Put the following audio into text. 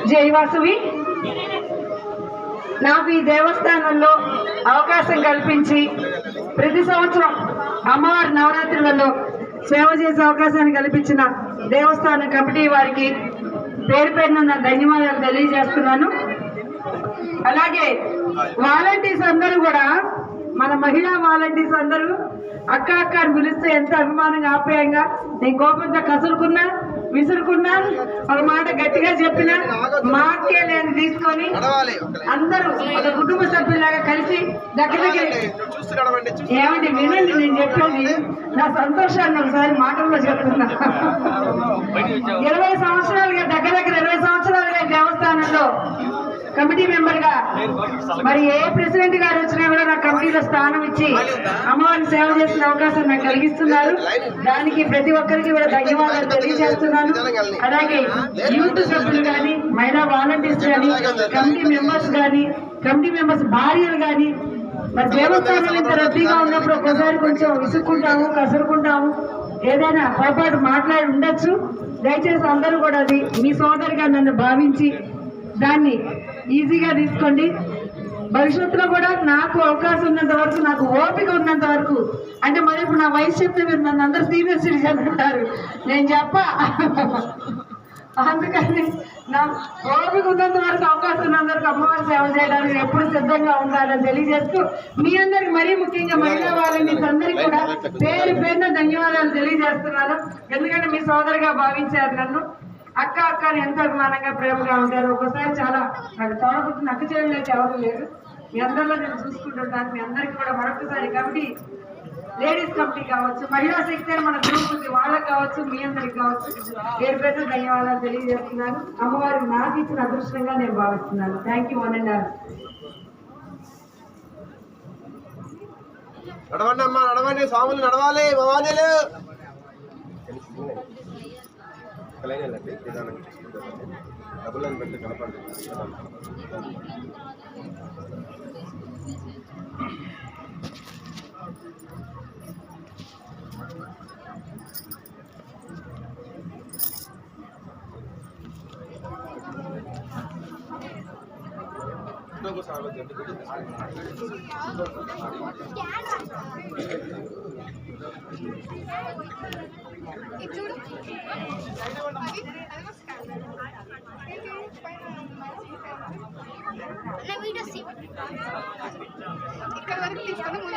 జై వాసవి నాకు ఈ దేవస్థానంలో అవకాశం కల్పించి ప్రతి సంవత్సరం అమ్మవారి నవరాత్రులలో సేవ చేసే అవకాశాన్ని కల్పించిన దేవస్థానం కమిటీ వారికి పేరు పేరున నా ధన్యవాదాలు తెలియజేస్తున్నాను. అలాగే వాలంటీర్స్ అందరూ కూడా మన మహిళా వాలంటీర్స్ అందరూ అక్క అక్క అని పిలిస్తే ఎంత అభిమానంగా ఆప్యాయంగా నేను కోపంతో కసురుకున్నా విసురుకున్నా ఒక మాట గట్టిగా చెప్పినా మాకే నేను తీసుకొని అందరూ ఒక కుటుంబ సభ్యులాగా కలిసి దగ్గర ఏమండి వినండి నేను చెప్పేది నా సంతోషాన్ని ఒకసారి మాటల్లో చెప్తున్నా. 20 సంవత్సరాలుగా దగ్గర 20 సంవత్సరాలుగా దేవస్థానంలో కమిటీ మెంబర్ గా మరి ఏ ప్రెసిడెంట్ గారు వచ్చినా కూడా నాకు కమిటీలో స్థానం ఇచ్చి అమ్మవారిని సేవ చేసిన అవకాశం నాకు కలిగిస్తున్నారు. దానికి ప్రతి ఒక్కరికి కూడా ధన్యవాదాలు తెలియజేస్తున్నాను. అలాగే యూత్ సభ్యులు కానీ మహిళా వాలంటీర్స్ కానీ కమిటీ మెంబర్స్ భార్యలు కానీ మరి దేవస్థానాలు ఇంత రద్దీగా ఉన్నప్పుడు ఒక్కోసారి కొంచెం విసుక్కుంటాము కసురుకుంటాము ఏదైనా పొరపాటు మాట్లాడి ఉండొచ్చు. దయచేసి అందరూ కూడా అది మీ సోదరిగా నన్ను భావించి దాన్ని ఈజీగా తీసుకోండి. భవిష్యత్తులో కూడా నాకు అవకాశం ఉన్నంత వరకు నాకు ఓపిక ఉన్నంత వరకు అంటే మరి ఇప్పుడు నా వయసు చెప్తే మీరు నన్ను అందరూ సీనియర్ సిటిజన్ అంటారు నేను చెప్ప అందుకని నా ఓపిక ఉన్నంత వరకు అవకాశం ఉన్నంత వరకు అమ్మవారి సేవ చేయడానికి ఎప్పుడు సిద్ధంగా ఉండాలని తెలియజేస్తూ మీ అందరికి మరీ ముఖ్యంగా మహిళా వాలంటీర్స్ అందరికీ కూడా పేరు పేరున ధన్యవాదాలు తెలియజేస్తున్నాను. ఎందుకంటే మీ సోదరిగా భావించారు నన్ను. అక్క అక్క అని ఎంత అభిమానంగా ప్రేమగా ఉంటారు. ఒకసారి చాలా నాకు తోడబుట్టిన అక్క చేయలేదు ఎవరు లేరు. మీ అందరిలో నేను చూసుకుంటుంటాను. మీ అందరికీ కూడా మరొకసారి కమిటీ లేడీస్ కమిటీ కావచ్చు మహిళా శక్తి అని మన గ్రూప్ ఉంది వాళ్ళకి కావచ్చు మీ అందరికి కావచ్చు పేరు పేరు ధన్యవాదాలు తెలియజేస్తున్నాను. అమ్మవారికి నాకు ఇచ్చిన అదృష్టంగా నేను భావిస్తున్నాను. Thank you one and all. నడవండి అమ్మా నడవండి, స్వాములు నడవాలి, భవానీలు లైన్ వెళ్ళండి, నిదానంగా చూసుకుంటారండి. డబుల్ లైన్ పెడితే కనపడదు. ఇక్కడ వరకు తీసుకొని ముందు